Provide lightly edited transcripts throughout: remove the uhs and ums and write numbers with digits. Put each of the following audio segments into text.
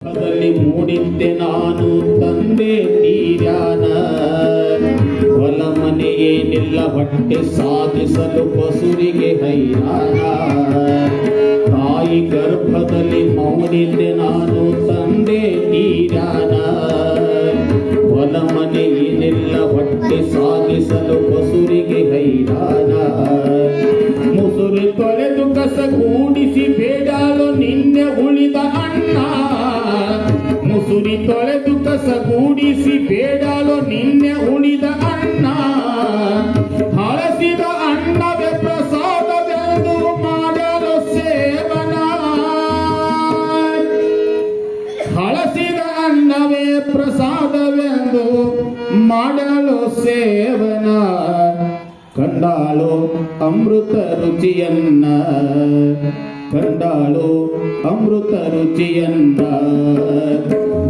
ದಲ್ಲಿ ಮೂಡಿದ್ದೆ ನಾನು ತಂದೆ ತೀರ್ಯಾನ ಹೊಲ ಮನೆಯೇನಿಲ್ಲ ಹೊಟ್ಟೆ ಸಾಧಿಸಲು ಪಸುರಿಗೆ ಹೈರಾಣ ತಾಯಿ ಗರ್ಭದಲ್ಲಿ ಮೂಡಿದ್ದೆ ನಾನು ತಂದೆ ತೀರ್ಯಾನ ಹೊಲ ಮನೆಯೇನಿಲ್ಲ ಹೊಟ್ಟೆ ಸಾಧಿಸಲು ಪಸುರಿಗೆ ಹೈರಾಣ ಮುಸುರು ತೊಳೆದು ಕಸ ಕೂಡಿಸಿ ಬೇಡಾಲು ನಿನ್ನೆ ಉಳಿದ ಅಣ್ಣ ಮುಸುರಿ ತೊಳೆದು ಕಸ ಕೂಡಿಸಿ ಬೇಡಾಲು ನಿನ್ನೆ ಉಳಿದ ಅಣ್ಣ ಹಳಸಿದ ಅನ್ನವೇ ಪ್ರಸಾದವೆಂದು ಮಾಡಲು ಸೇವನ ಹಳಸಿದ ಅನ್ನವೇ ಪ್ರಸಾದವೆಂದು ಮಾಡಲು ಸೇವನ ಕಂಡಾಳು ಅಮೃತ ರುಚಿಯನ್ನ ಕಂಡಾಳು ಅಮೃತ ರುಚಿಯನ್ನ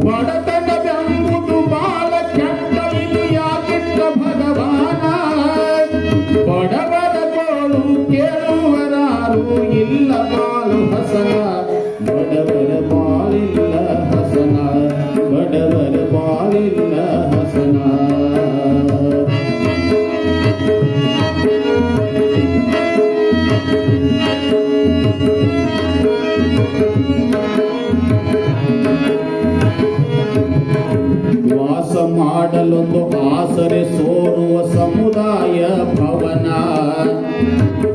ಬಡತನವೆಂಬುದು ಬಾಳ ಕೆಟ್ಟ ಇದು ಯಾಕಿಟ್ಟ ಭಗವಾನ ಬಡವರ ಗೋಳು ಕೇಳುವರಾರು ಇಲ್ಲ ಬಾಳು ಹಸನ ಬಡವರ ಬಾಳಿಲ್ಲ ಹಸನ ಬಡವರ ಬಾಳಿಲ್ಲ ಹಸನ ವಾಸ ಮಾಡಲೊಂದು ಆಸರೆ ಸೋರುವ ಸಮುದಾಯ ಭವನ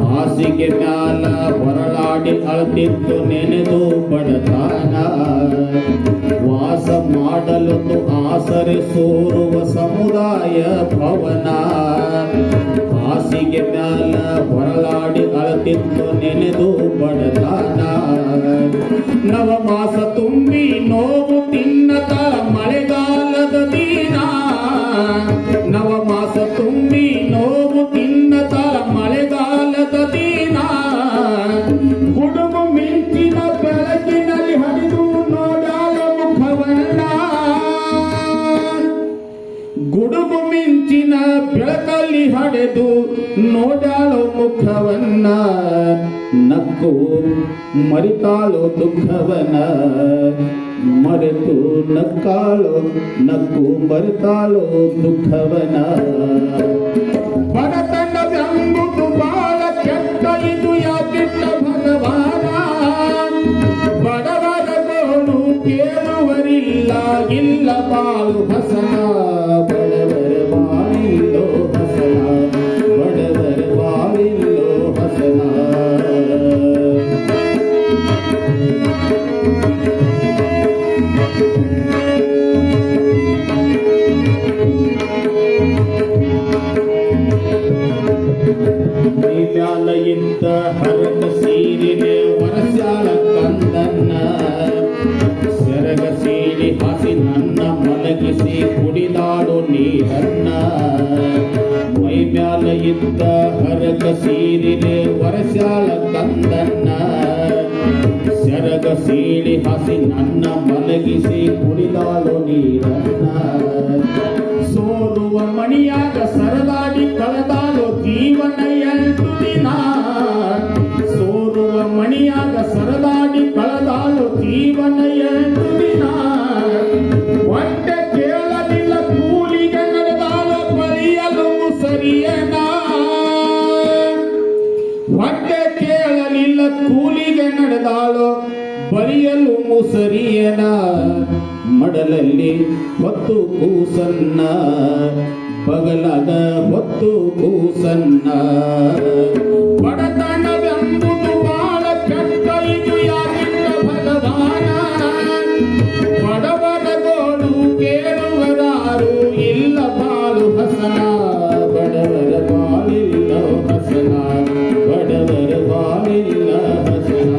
ಹಾಸಿಗೆ ಮ್ಯಾಲ ಹೊರಳಾಡಿ ಅಳ್ತಿತ್ತು ನೆನೆದು ಬಡತನ ವಾಸ ಮಾಡಲೊಂದು ಆಸರೆ ಸೋರುವ ಸಮುದಾಯ ಭವನ ಹಾಸಿಗೆ ಮ್ಯಾಲ ಹೊರಳಾಡಿ ಅಳ್ತಿತ್ತು ನೆನೆದು ಬಡತನ ನವಮಾಸ ತುಂಬಿ ನೋವು ತಿನ್ನತ ಮಳೆಗಾಲದ ದಿನ ನವಮಾಸ ತುಂಬಿ ನೋವು ತಿನ್ನತ ಮಳೆಗಾಲದ ದಿನ ಗುಡುಗು ಮಿಂಚಿನ ಬೆಳಕಿನಲ್ಲಿ ಹರಿದು ನೋಡಾಲ ಮುಖವನ್ನ ಗುಡುಗು ಮಿಂಚಿನ ಬೆಳಕಲ್ಲಿ ಹಡೆದು ನೋಡಾಳು ಮುಖವನ್ನ ನಕ್ಕು ಮರಿತಾಳು ದುಃಖವನ ಮರೆತು ನಕ್ಕಾಳು ನಕ್ಕು ಮರೆತಾಳು ದುಃಖವನ ಬಡತನವೆಂಬುದು ಬಾಳ ಕೆಟ್ಟ ಇದು ಯಾಕಿಟ್ಟ ಭಗವಾನ ಬಡವರ ಗೋಳು ಕೇಳುವರಿಲ್ಲ ಇಲ್ಲ ಬಾಳು ಹಸನ ಬಡವರ ಬಾಳಿಲ್ಲೋ ಹಸನ ಬಡವರ ಬಾಳಿಲ್ಲೋ ಹಸನ ಮ್ಯಾಲ ಇದ್ದ ಹರಕ ಸೀರಿನೆ ವರಸ್ಯಾಳ ಕಂದನ್ನ ಸೆರಗ ಸೀರಿ ಹಾಸಿ ನನ್ನ ಮಲಗಿಸಿ ಕುಡಿದಾಡು ನೀರನ್ನ ಮೈ ಮ್ಯಾಲ ಇದ್ದ ಹರಕ ಸೀರಿನೆ ವರಸ್ಯಾಳ ಕಂದನ್ನ ಸೆರಗ ಸೀಳಿ ಹಾಸಿ ನನ್ನ ಮಲಗಿಸಿ ಕುಡಿದಾಡು ನೀರನ್ನ ಸೋಲುವ ಮಣಿಯಾಗ ಸರದಾಡಿ ಕಳೆದಾಳು ಜೀವನ ಎಂಟು ದಿನ ಸೋಲುವ ಮಣಿಯಾಗ ಸರದಾಡಿ ಕಳೆದಾಳು ಜೀವನ ಎಂಟು ದಿನ ಹೊಟ್ಟೆ ಕೇಳಲಿಲ್ಲ ಕೂಲಿಗೆ ನಡೆದಾಳು ಬಳಿಯಲು ಮುಸರಿಯನ ಹೊಟ್ಟೆ ಕೇಳಲಿಲ್ಲ ಕೂಲಿಗೆ ನಡೆದಾಳು ಬಳಿಯಲು ಮುಸರಿಯನ ಮಡಲಲ್ಲಿ ಹೊತ್ತು ಕೂಸನ್ನ ಬಗಲಾದ ಹೊತ್ತು ಕೂಸನ್ನ ಬಡತನವೆಂಬುದು ಬಾಳ ಕೆಟ್ಟ ಇದು ಯಾಕಿಟ್ಟ ಭಗವಾನ ಬಡವರ ಗೋಳು ಕೇಳುವರಾರು ಇಲ್ಲ ಬಾಳು ಹಸನ ಬಡವರ ಬಾಳಿಲ್ಲ ಹಸನ ಬಡವರ ಬಾಳಿಲ್ಲ ಹಸನ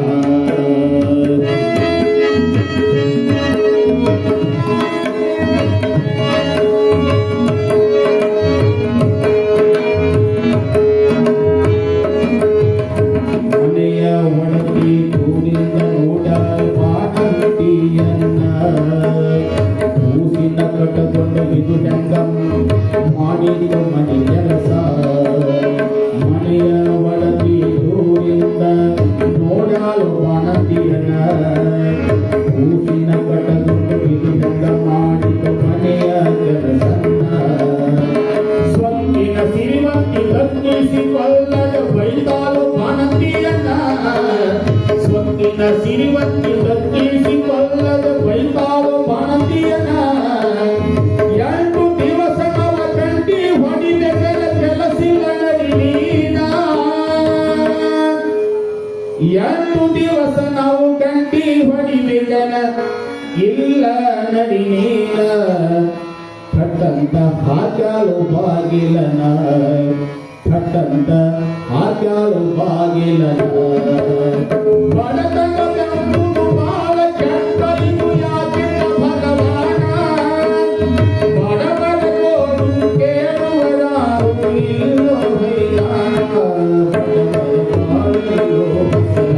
ಇಲ್ಲ ನಡಿ ನೀನ ಕಟ್ಟಂತ ಹಾಕ್ಯಾಳು ಬಾಗಿಲನ ಕಟ್ಟಂತ ಹಾಕ್ಯಾಳು ಬಾಗಿಲನ ಬಡತನ ಬೆಂಬುದು ಬಾಳ ಕೆಟ್ಟ ಇದು ಯಾಕಿನ್ನ ಭಗವಾನ ಬಡವರಗೋಡು ಕೇಳುವರಾರು ಇಲ್ಲೋ ಹೈರಾಣ ಬಡವರ ಬಾಳಿಲೋ ಹಸನ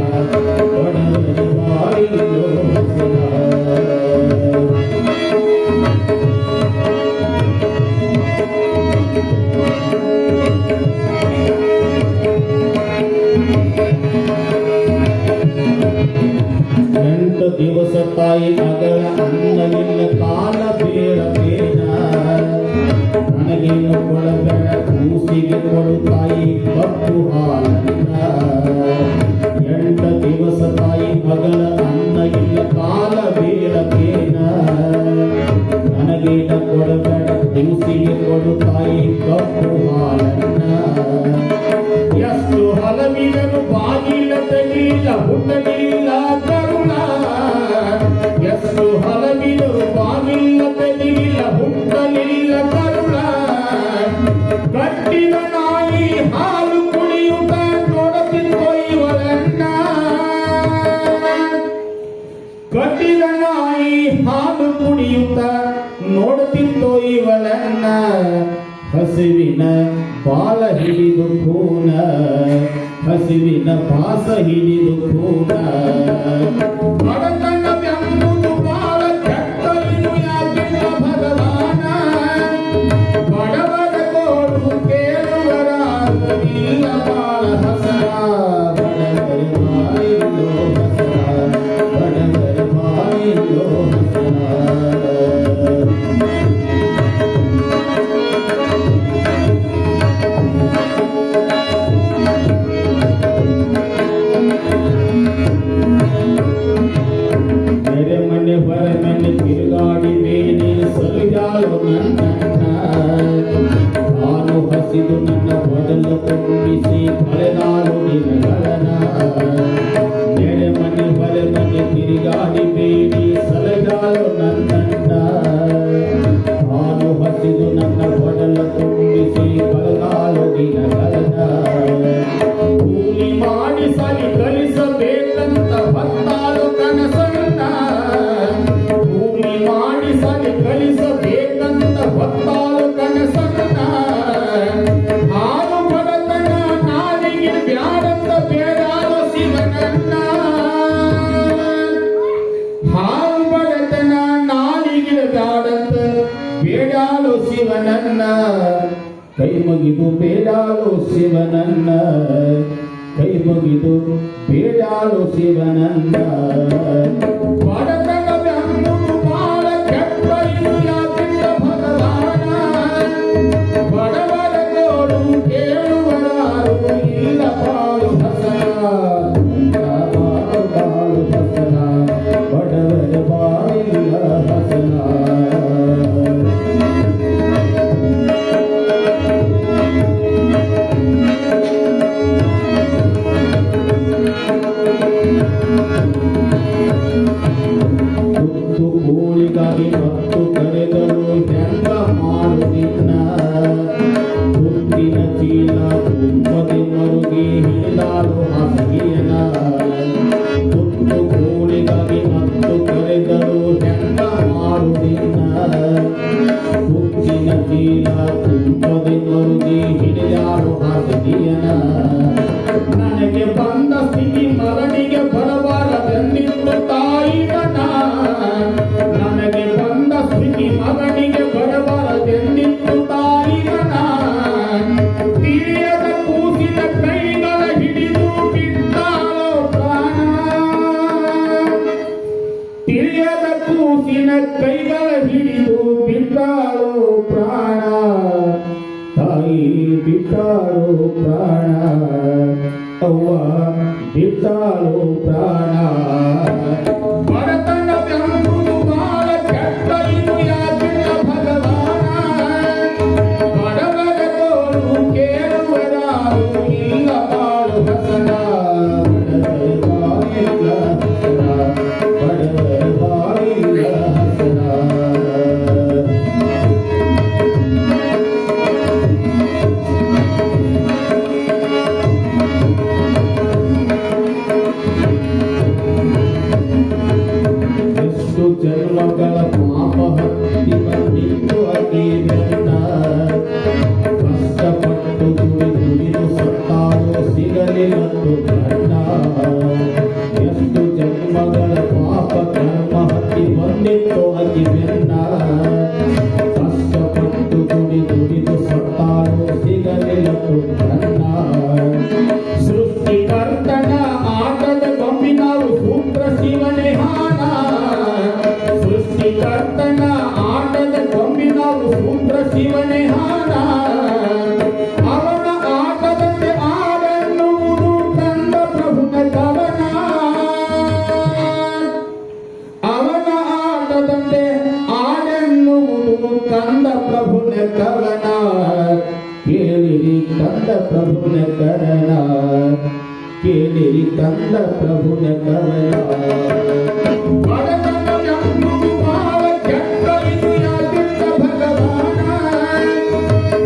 ಬಡವರ ಬಾಳಿಲೋ ಹಸನ ದಿವಸ ತಾಯಿ ಮಗಳ ಅನ್ನ ಇಲ್ಲ ಕಾಲ ಬೇಡ ನನಗೇನು ಕೊಡಬೇಡ ಕೂಸಿಗೆ ಕೊಡು ತಾಯಿ ಕಪ್ಪು ಹಾಲನ್ನ 8 ದಿವಸ ತಾಯಿ ಮಗಳ ಅನ್ನ ಇಲ್ಲ ಕಾಲ ಬೇಡ ನನಗೇನು ಕೊಡಬೇಡ ಕೂಸಿಗೆ ಕೊಡು ತಾಯಿ ಕಪ್ಪು ಹಾಲನ್ನ ಎಷ್ಟು ಹಲವಿನನು ಬಾಗಿಲ ತೆಗಿಲ್ಲ ಹುಟ್ಟಲಿಲ್ಲ ಕರುಣ ಎಷ್ಟು ಹಲವಿನರು ಬಾಗಿಲ ತೆಗಿಲ್ಲ ಹುಟ್ಟಲಿಲ್ಲ ಕರುಣ ಕಟ್ಟಿದ ನಾಯಿ ಹಾಲು ಕುಡಿಯುತ್ತ ನೋಡುತ್ತಿದ್ದೊಯ್ಯವರನ್ನ ಕಟ್ಟಿದ ನಾಯಿ ಹಾಲು ಕುಡಿಯುತ್ತ ನೋಡುತ್ತಿದ್ದೊಯ್ಯವರನ್ನ ಹಸಿವಿನ ಬಾಲ ಹಿಡಿದು ಕೂನ ಹಸಿವಿನ ಭಾಸ ಹಿಡಿದು ಕೂನ ಬಡತನ ಬೆಂಬುದು ಬಾಳ ಕೆಟ್ಟ ಇದು ಯಾಕಿನ್ನ ಭಗವಾನ ಬಡವರ ಗೋಡು ಕೇಳುವರಾರು ಇಲ್ಲ ಬಾಳ ಹಸನ ಬಡವರ ಬಾಯಿಲೋ ಹಸನ ಬಡವರ ಬಾಯಿಲೋ ಹಸನ ಹೊರಮನೆ ತಿರುಗಾಡಿ ಬೇನೆ ಸರಿಯಾಳು ನನ್ನ ನಾನು ಹಸಿದು ನನ್ನ ಹೊಡಲು ತುಂಬಿಸಿ ಕಳೆದಾಳು ದಿನಗಳನ ನೆರೆ ಮನೆ ಹೊರಮನೆ ತಿರುಗಾಡಿ ಬೇಡಿ ಸಲಗಾಳು ನನ್ನ ನಾನು ಹಸಿದು ನನ್ನ ಹೊಡಲು ತುಂಬಿಸಿ ಕಳೆದಾಳು ದಿನಗಳನ ಕೂಲಿ ಮಾಡಿ ಸರಿ ಕಲಿಸಬೇಕಂತ ಬಂದಾಳು ಕನಸನ್ನ ಭೂಮಿ ಮಾಡಿ ಸರಿ ಕಲಿಸಬೇಕಂತ ಹೊತ್ತಾಳು ಕನಸನ್ನ ಹಾಲು ಬಡತನ ನಾಲಿಗೆ ಬ್ಯಾಡಂತ ಬೇಡಾಳು ಶಿವನನ್ನ ಹಾಲು ಬಡತನ ನಾಲಿಗೆ ಬ್ಯಾಡಂತ ಬೇಡಾಳು ಶಿವನನ್ನ ಕೈ ಮುಗಿದು ಬೇಡಾಳು ಶಿವನನ್ನ ಕೈ ಮುಗಿದು ಬೇಡಾಳು ಶಿವನನ್ನ ಬಡತನ ಬೆಂಬುದು ಬಾಳ ಕೆಟ್ಟ ಇದು ಯಾಕಿನ್ನ ಭಗವಾನ ಬಡವರ ಗೋಡು ಕೇಳುವರಾರು ಇಲ್ಲ ಬಾಳು ಹಸನ ಬಾಳು ಹಸನ ಬಡವರ ಬಾಳಿಲ್ಲ ಹಸನ ಕೂಳಿಗಾಗಿ ಮತ್ತು ಕರೆದರು ಹೆಂಗ ಮಾಡುತ್ತಿನ್ನ ತುತ್ತಿನ ಚೀಲ ತುಂಬದೆ ಮರುಗಿ ಹಿಡಿದಾಳು ಹಾಸಿಗೆಯನ ತುತ್ತು ಕೂಳಿಗಾಗಿ ಮತ್ತು ಕರೆದರು ಹೆಂಗ ಮಾಡುತ್ತಿನ್ನ ತುತ್ತಿನ ಚೀಲ ತುಂಬದೆ ಮರುಗಿ ಹಿಡಿದಾಳು ಹಾಸಿಗೆಯನ ನನಗೆ ಬಂದ ಸ್ಥಿತಿ ಮಗನಿಗೆ ಬರಬಾರದೆಂದಿತ್ತು ತಾಯಿ ಮನ ನನಗೆ ಬಂದ ಸ್ಥಿತಿ ಮಗನಿಗೆ ಬರಬಾರದೆಂದಿತ್ತು ತಾಯಿ ಮನ ತಿಳಿಯದ ಕೂಸಿನ ಕೈಗಳ ಹಿಡಿದು ಬಿಟ್ಟಾಳೋ ಪ್ರಾಣ ತಿಳಿಯದ ಕೂಸಿನ ಕೈಗಳ ಹಿಡಿದು ಬಿಟ್ಟಾಳೋ ಪ್ರಾಣ ತಾಯಿ ಬಿಟ್ಟಾಳೋ ಪ್ರಾಣ ಅವ್ವ ಬಿಟ್ಟಾಳೋ ಪ್ರಾಣ ಬಡತನ ಬೆಂಬುದು ಬಾಳ ಕೆಟ್ಟ ಇದು ಯಾಕಿನ್ನ ಭಗವಾನ ಬಡವರ ಗೋಡು ಕೇಳುವರಾರು ಇಲ್ಲ ಬಾಳು ಹಸನ ಬಡವರ ಬಾಳಿಲ್ಲ ಹಸನ ಬಡವರ ಬಾಳಿಲ್ಲ ಜನ್ಮಗಳ ಪಾಪ ಹತ್ತಿ ಬಂದಿತ್ತು ಅತಿ ಬೆನ್ನ ಕಷ್ಟಪಟ್ಟು ದುಡಿದು ಸತ್ತಾರೋ ಸಿಗಲಿಲ್ಲಂದು ಗಂಡ ಎಷ್ಟು ಜನ್ಮಗಳ ಪಾಪ ಕರ್ಮ ಹತ್ತಿ ಬಂದಿತ್ತು ಅತಿ ಬೆನ್ನ ಕಷ್ಟಪಟ್ಟು ದುಡಿದು ಸತ್ತಾರೋ ಸಿಗಲಿಲ್ಲಂದು ಗಂಡ ಸೃಷ್ಟಿಕರ್ತನ ಆಟದ ಗೊಂಬಿ ನಾವು ಸೂತ್ರ ಶಿವನೇ ಹಾನ ಸೃಷ್ಟಿಕರ್ತನ ಆಟದ ಗೊಂಬಿ ನಾವು ಸೂತ್ರ ಶಿವನೇ ಹಾನ ಅವನ ಆಟದಂತೆ ಆಡೆನ್ನುವುದು ಕಂದ ಪ್ರಭುನ ಕವನ ಅವನ ಆಟದಂತೆ ಆಡೆನ್ನುವುದು ಕಂದ ಪ್ರಭುನ ಕವನ ಕೇಳಿರಿ ಕಂದ ಪ್ರಭುನ ಕರಣ ಕೇಳಿರಿ ಕಂದ ಪ್ರಭುನ ಕವನ ಬಡತನ ಎಂಬುದು ಬಹಳ ಕೆಟ್ಟ ಇದು ಯಾಕಿಂದ ಭಗವಾನ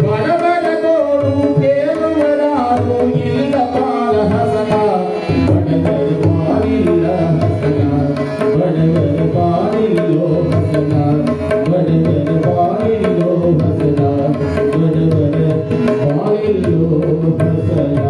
ಬಡವರ ಗೋಡು ಕೇಳುವರಾರು ಇಲ್ಲ ಬಾಳ ಹಸನ ಬಡವರ ಬಾಳಿಲ್ಲ ಹಸನ ಬಡವರ ಬಾಳಿಲ್ಲೋ ಹಸನ ಬಡವರ ಬಾಳಿಲ್ಲೋ ಹಸನ ಬಡವರ ಬಾಳಿಲ್ಲೋ ಹಸನ